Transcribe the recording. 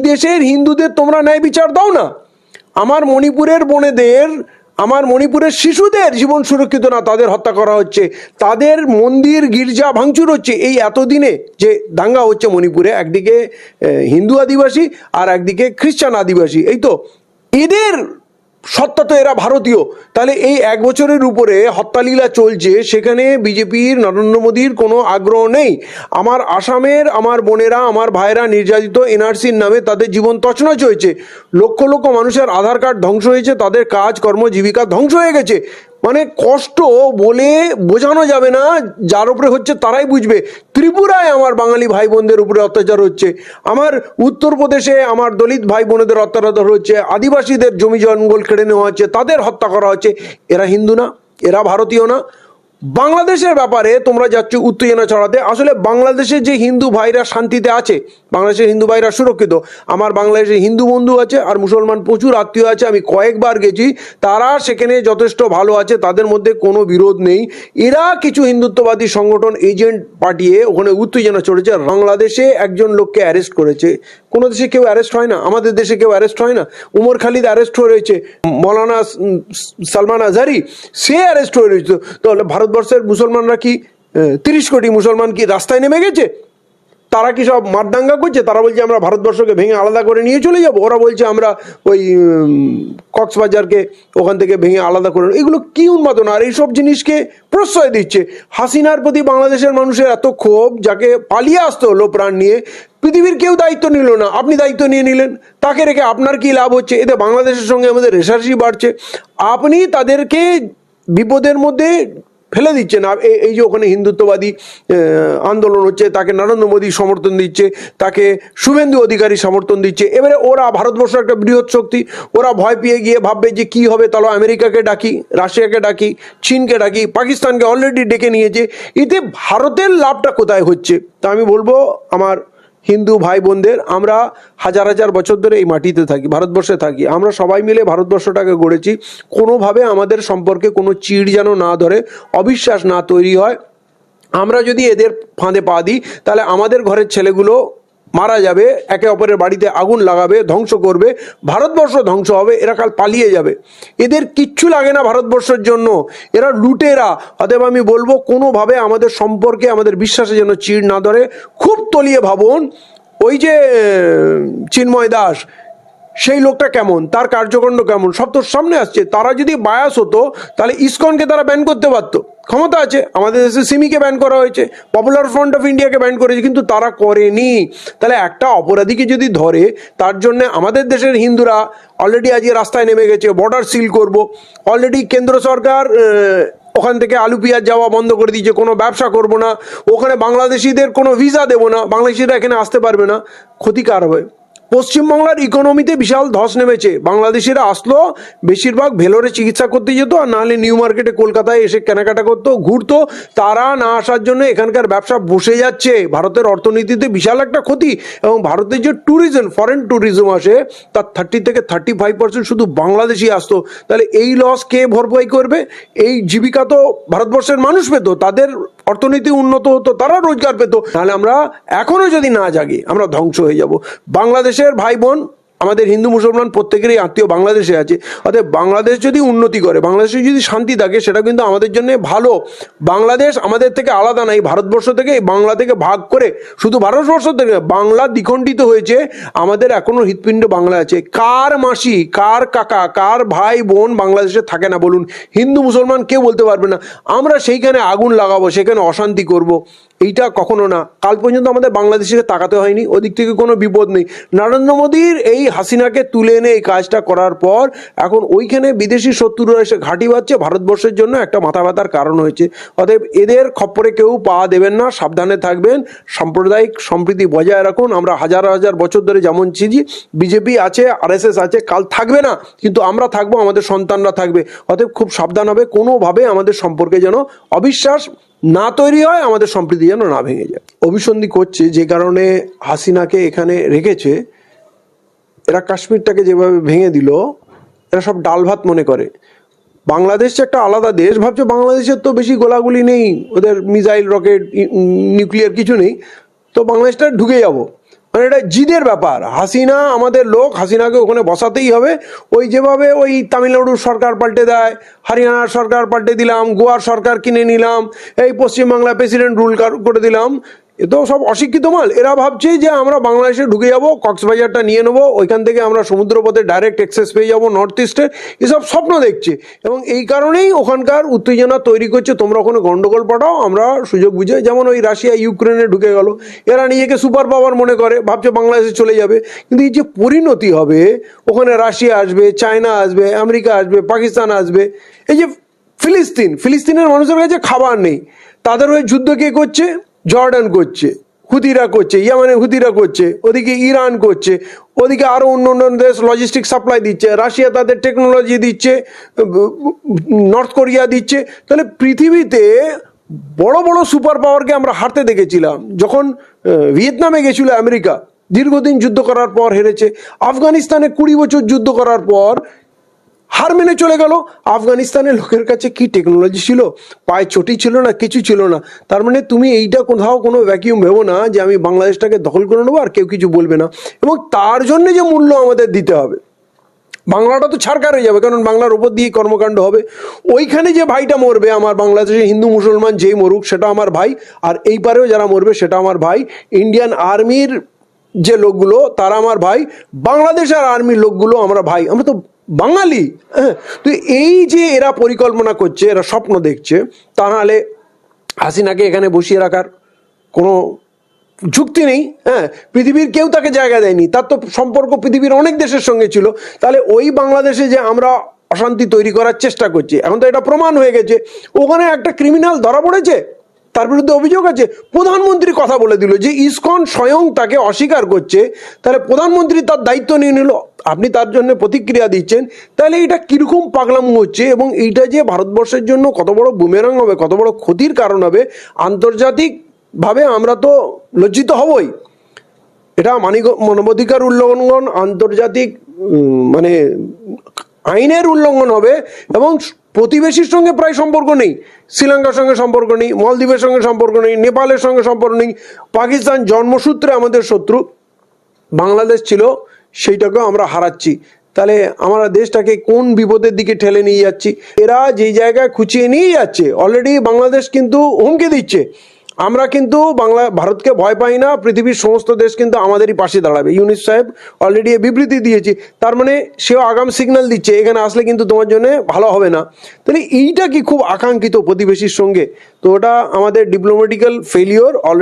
দেশের হিন্দুদের তোমরা ন্যায় বিচার দাও না। আমার মণিপুরের বোনেদের, আমার মণিপুরের শিশুদের জীবন সুরক্ষিত না, তাদের হত্যা করা হচ্ছে, তাদের মন্দির গির্জা ভাঙচুর হচ্ছে। এই এতদিনে যে দাঙ্গা হচ্ছে মণিপুরে, একদিকে হিন্দু আদিবাসী আর একদিকে খ্রিস্টান আদিবাসী, এই তো এদের সত্তা তো এরা ভারতীয়। তাহলে এই 1 বছরের উপরে হত্যালীলা চলছে, সেখানে বিজেপির নরেন্দ্র মোদীর কোনো আগ্রহ নেই। আমার আসামের আমার বোনেরা, আমার ভাইরা নির্যাতিত, এনআরসির নামে তাদের জীবন তছনছ হয়েছে, লক্ষ লক্ষ মানুষের আধার কার্ড ধ্বংস হয়েছে, তাদের কাজ কর্ম জীবিকা ধ্বংস হয়ে গেছে। মানে কষ্ট বলে বোঝানো যাবে না, যার উপরে হচ্ছে তারাই বুঝবে। ত্রিপুরায় আমার বাঙালি ভাই বোনদের উপরে অত্যাচার হচ্ছে, আমার উত্তরপ্রদেশে আমার দলিত ভাই বোনেদের অত্যাচার হচ্ছে, আদিবাসীদের জমি জঙ্গল কেড়ে নেওয়া হচ্ছে, তাদের হত্যা করা হচ্ছে। এরা হিন্দু না, এরা ভারতীয় না। বাংলাদেশের ব্যাপারে তোমরা যাচ্ছ উত্তেজনা ছড়াতে। আসলে বাংলাদেশের যে হিন্দু ভাইরা শান্তিতে আছে, বাংলাদেশের হিন্দু ভাইরা সুরক্ষিত। আমার বাংলাদেশে হিন্দু বন্ধু আছে আর মুসলমান প্রচুর আত্মীয় আছে, আমি কয়েকবার গেছি, তারা সেখানে যথেষ্ট ভালো আছে, তাদের মধ্যে কোনো বিরোধ নেই। এরা কিছু হিন্দুত্ববাদী সংগঠন এজেন্ট পাঠিয়ে ওখানে উত্তেজনা চড়েছে। বাংলাদেশে একজন লোককে অ্যারেস্ট করেছে, কোনো দেশে কেউ অ্যারেস্ট হয় না, আমাদের দেশে কেউ অ্যারেস্ট হয় না। উমর খালিদ অ্যারেস্ট হয়েছে, মৌলানা সালমান আজহারি সে অ্যারেস্ট হয়ে রয়েছে। তাহলে ভারতবর্ষের মুসলমানরা কি 30 কোটি মুসলমান কি রাস্তায় নেমে গেছে? তারা কি সব মারদাঙ্গা করছে? তারা বলছে আমরা ভারতবর্ষকে ভেঙে আলাদা করে নিয়ে চলে যাব। ওরা বলছে আমরা ওই কক্সবাজারকে ওখান থেকে ভেঙে আলাদা করে। এগুলো কি উন্মাদনা! আর এইসব জিনিসকে প্রশ্রয় দিচ্ছে। হাসিনার প্রতি বাংলাদেশের মানুষের এত ক্ষোভ, যাকে পালিয়ে আসতে হলো প্রাণ নিয়ে, পৃথিবীর কেউ দায়িত্ব নিল না, আপনি দায়িত্ব নিয়ে নিলেন। তাকে রেখে আপনার কি লাভ হচ্ছে? এতে বাংলাদেশের সঙ্গে আমাদের রেশারেশি বাড়ছে। আপনি তাদেরকে বিপদের মধ্যে ফেলে দিচ্ছেন। এই যে ওখানে হিন্দুত্ববাদী আন্দোলন হচ্ছে, তাকে নরেন্দ্র মোদী সমর্থন দিচ্ছে, তাকে শুভেন্দু অধিকারী সমর্থন দিচ্ছে। এবারে ওরা ভারতবর্ষ একটা বৃহৎ শক্তি, ওরা ভয় পেয়ে গিয়ে ভাববে যে কি হবে, তাহলে আমেরিকাকে ডাকি, রাশিয়াকে ডাকি, চীনকে ডাকি, পাকিস্তানকে অলরেডি ডেকে নিয়েছে। এতে ভারতের লাভটা কোথায় হচ্ছে? তা আমি বলবো আমার হিন্দু ভাই বোনদের, আমরা হাজার হাজার বছর ধরে এই মাটিতে থাকি, ভারতবর্ষে থাকি, আমরা সবাই মিলে ভারতবর্ষটাকে গড়েছি। কোনোভাবে আমাদের সম্পর্কে কোনো চিড় যেন না ধরে, অবিশ্বাস না তৈরি হয়। আমরা যদি এদের ফাঁদে পা দিই, তাহলে আমাদের ঘরের ছেলেগুলো মারা যাবে, একে অপরের বাড়িতে আগুন লাগাবে, ধ্বংস করবে, ভারতবর্ষ ধ্বংস হবে, এরা কাল পালিয়ে যাবে। এদের কিচ্ছু লাগে না ভারতবর্ষের জন্য, এরা লুটেরা। অতএব আমি বলবো কোনোভাবে আমাদের সম্পর্কে, আমাদের বিশ্বাসে যেন চিড় না ধরে। খুব তলিয়ে ভাবুন, ওই যে চিন্ময় দাস, সেই লোকটা কেমন, তার কার্যকাণ্ড কেমন, সব তোর সামনে আসছে। তারা যদি বায়াস হতো, তাহলে ইসকনকে তারা ব্যান করতে পারতো, ক্ষমতা আছে। আমাদের দেশে সিমিকে ব্যান করা হয়েছে, পপুলার ফ্রন্ট অফ ইন্ডিয়াকে ব্যান করেছে, কিন্তু তারা করেনি। তাহলে একটা অপরাধীকে যদি ধরে, তার জন্য আমাদের দেশের হিন্দুরা অলরেডি আজকে রাস্তায় নেমে গেছে, বর্ডার সিল করব। অলরেডি কেন্দ্র সরকার ওখান থেকে আলু পেঁয়াজ যাওয়া বন্ধ করে দিয়েছে, কোনো ব্যবসা করব না, ওখানে বাংলাদেশিদের কোনো ভিসা দেবো না, বাংলাদেশিরা এখানে আসতে পারবে না। ক্ষতি কার হবে? পশ্চিমবাংলার ইকোনমিতে বিশাল ধস নেমেছে। বাংলাদেশিরা আসলো, বেশিরভাগ ভেলোরে চিকিৎসা করতে যেত, আর নাহলে নিউ মার্কেটে কলকাতায় এসে কেনাকাটা করতো, ঘুরতো। তারা না আসার জন্য এখানকার ব্যবসা বসে যাচ্ছে। ভারতের অর্থনীতিতে বিশাল একটা ক্ষতি। এবং ভারতের যে ট্যুরিজম, ফরেন ট্যুরিজম আসে, তার 30 থেকে 35% শুধু বাংলাদেশি আসতো। তাহলে এই লস কে ভরপাই করবে? এই জীবিকা তো ভারতবর্ষের মানুষ পেত, তাদের অর্থনীতি উন্নত হতো, তারা রোজগার পেত। তাহলে আমরা এখনো যদি না জাগি, আমরা ধ্বংস হয়ে যাব। বাংলাদেশের ভাই বোন, আমাদের হিন্দু মুসলমান প্রত্যেকেরই আত্মীয় বাংলাদেশে আছে। অতএব বাংলাদেশ যদি উন্নতি করে, বাংলাদেশে যদি শান্তি থাকে, সেটা কিন্তু আমাদের জন্য ভালো। বাংলাদেশ আমাদের থেকে আলাদা নাই, ভারতবর্ষ থেকে, বাংলা থেকে ভাগ করে, শুধু ভারতবর্ষ থেকে বাংলা দ্বিখণ্ডিত হয়েছে। আমাদের এখনো হৃৎপিণ্ড বাংলা আছে। কার মাসি, কার কাকা, কার ভাই বোন বাংলাদেশে থাকে না বলুন? হিন্দু মুসলমান কেউ বলতে পারবে না। আমরা সেইখানে আগুন লাগাবো, সেখানে অশান্তি করব, এইটা কখনো না। কাল পর্যন্ত আমাদের বাংলাদেশে তাকাতে হয়নি, ওদিক থেকে কোনো বিপদ নেই। নরেন্দ্র মোদীর এই হাসিনাকে তুলে এনে এই কাজটা করার পর এখন ওইখানে বিদেশি শত্রুরা এসে ঘাঁটি বাঁধছে, ভারতবর্ষের জন্য একটা মাথা ব্যথার কারণ হয়েছে। অতএব এদের খপ্পরে কেউ পা দেবেন না, সাবধানে থাকবেন, সাম্প্রদায়িক সম্প্রীতি বজায় রাখুন। আমরা হাজার হাজার বছর ধরে যেমন ছিজি, বিজেপি আছে, আরএসএস আছে, কাল থাকবে না, কিন্তু আমরা থাকবো, আমাদের সন্তানরা থাকবে। অতএব খুব সাবধান হবে, কোনোভাবে আমাদের সম্পর্কে যেন অবিশ্বাস না তৈরি হয়, আমাদের সম্প্রীতি যেন না ভেঙে যায়। অভিসন্ধি করছে যে কারণে হাসিনাকে এখানে রেখেছে, এরা কাশ্মীরটাকে যেভাবে ভেঙে দিল, এরা সব ডাল ভাত মনে করে। বাংলাদেশ একটা আলাদা দেশ ভাবছে, বাংলাদেশের তো বেশি গোলাগুলি নেই, ওদের মিসাইল, রকেট, নিউক্লিয়ার কিছু নেই, তো বাংলাদেশটা ঢুকে যাব। মানে এটা জিদের ব্যাপার। হাসিনা আমাদের লোক, হাসিনাকে ওখানে বসাতেই হবে। ওই যেভাবে ওই তামিলনাড়ুর সরকার পাল্টে দেয়, হরিয়ানার সরকার পাল্টে দিলাম, গোয়ার সরকার কিনে নিলাম, এই পশ্চিমবাংলায় প্রেসিডেন্ট রুল করে দিলাম, এ তো সব অশিক্ষিত মাল। এরা ভাবছে যে আমরা বাংলাদেশে ঢুকে যাব, কক্সবাজারটা নিয়ে নেবো, ওইখান থেকে আমরা সমুদ্রপথে ডাইরেক্ট অ্যাক্সেস পেয়ে যাবো নর্থ ইস্টের, এসব স্বপ্ন দেখছে। এবং এই কারণেই ওখানকার উত্তেজনা তৈরি করছে, তোমরা ওখানে গন্ডগোল পাঠাও, আমরা সুযোগ বুঝে। যেমন ওই রাশিয়া ইউক্রেনে ঢুকে গেল, এরা নিজেকে সুপার পাওয়ার মনে করে, ভাবছে বাংলাদেশে চলে যাবে। কিন্তু এই যে পরিণতি হবে, ওখানে রাশিয়া আসবে, চায়না আসবে, আমেরিকা আসবে, পাকিস্তান আসবে। এই যে ফিলিস্তিনের মানুষের কাছে খাবার নেই, তাদের ওই যুদ্ধ কে করছে? জর্ডান করছে, হুতিরা করছে, ইয়ামানের হুতিরা করছে, ওদিকে ইরান করছে, ওদিকে আরো অন্য অন্য দেশ লজিস্টিক সাপ্লাই দিচ্ছে, রাশিয়া তাদের টেকনোলজি দিচ্ছে, নর্থ কোরিয়া দিচ্ছে। তাহলে পৃথিবীতে বড় বড় সুপার পাওয়ারকে আমরা হারতে দেখেছিলাম। যখন ভিয়েতনামে গেছিল আমেরিকা, দীর্ঘদিন যুদ্ধ করার পর হেরেছে। আফগানিস্তানে 20 বছর যুদ্ধ করার পর হার মেনে চলে গেল। আফগানিস্তানের লোকের কাছে কি টেকনোলজি ছিল? পায়ে চটি ছিল না, কিছু ছিল না। তার মানে তুমি এইটা কোথাও কোনো ভ্যাকিউম ভেবো না যে আমি বাংলাদেশটাকে দখল করে নেবো আর কেউ কিছু বলবে না। এবং তার জন্য যে মূল্য আমাদের দিতে হবে, বাংলাটা তো ছাড়কার হয়ে যাবে, কারণ বাংলার উপর দিয়ে কর্মকাণ্ড হবে। ওইখানে যে ভাইটা মরবে, আমার বাংলাদেশে হিন্দু মুসলমান যেই মরুক সেটা আমার ভাই, আর এই পারেও যারা মরবে সেটা আমার ভাই। ইন্ডিয়ান আর্মির যে লোকগুলো তারা আমার ভাই, বাংলাদেশের আর্মির লোকগুলো আমরা ভাই, আমরা তো বাঙালি। হ্যাঁ, তো এই যে এরা পরিকল্পনা করছে, এরা স্বপ্ন দেখছে, তা নাহলে হাসিনাকে এখানে বসিয়ে রাখার কোনো যুক্তি নেই। হ্যাঁ, পৃথিবীর কেউ তাকে জায়গা দেয়নি, তার তো সম্পর্ক পৃথিবীর অনেক দেশের সঙ্গে ছিল। তাহলে ওই বাংলাদেশে যে আমরা অশান্তি তৈরি করার চেষ্টা করছি, এখন তো এটা প্রমাণ হয়ে গেছে। ওখানে একটা ক্রিমিনাল ধরা পড়েছে, তার বিরুদ্ধে অভিযোগ আছে, প্রধানমন্ত্রী কথা বলে দিল যে ইসকন স্বয়ং তাকে অস্বীকার করছে, তাহলে প্রধানমন্ত্রী তার দায়িত্ব নিয়ে নিল, আপনি তার জন্য প্রতিক্রিয়া দিচ্ছেন। তাহলে এটা কিরকম পাগলামো হচ্ছে, এবং এইটা যে ভারতবর্ষের জন্য কত বড় বুমেরাং হবে, কত বড় ক্ষতির কারণ হবে, আন্তর্জাতিক ভাবে আমরা তো লজ্জিত হবই। এটা মানবাধিকার উল্লঙ্ঘন, আন্তর্জাতিক মানে আইনের উল্লঙ্ঘন হবে। এবং প্রতিবেশীর সঙ্গে প্রায় সম্পর্ক নেই, শ্রীলঙ্কার সঙ্গে সম্পর্ক নেই, মালদ্বীপের সঙ্গে সম্পর্ক নেই, নেপালের সঙ্গে সম্পর্ক নেই। পাকিস্তান জন্মসূত্রে আমাদের শত্রু, বাংলাদেশ ছিল, সেইটাকেও আমরা হারাচ্ছি। তাহলে আমরা দেশটাকে কোন বিপদের দিকে ঠেলে নিয়ে যাচ্ছি? এরা যেই জায়গায় খুঁচিয়ে নিয়ে যাচ্ছে, অলরেডি বাংলাদেশ কিন্তু হুমকি দিচ্ছে। আমরা কিন্তু ভারতকে ভয় পাই না, পৃথিবীর সমস্ত দেশ কিন্তু আমাদেরই পাশে দাঁড়াবে। ইউনূস সাহেব অলরেডি বিবৃতি দিয়েছে, তার মানে সেও আগাম সিগন্যাল দিচ্ছে এখানে আসলে কিন্তু তোমার জন্য ভালো হবে না। তাহলে এইটা কি খুব আকাঙ্ক্ষিত প্রতিবেশীর সঙ্গে? তো ওটা আমাদের ডিপ্লোম্যাটিক্যাল ফেলিওর।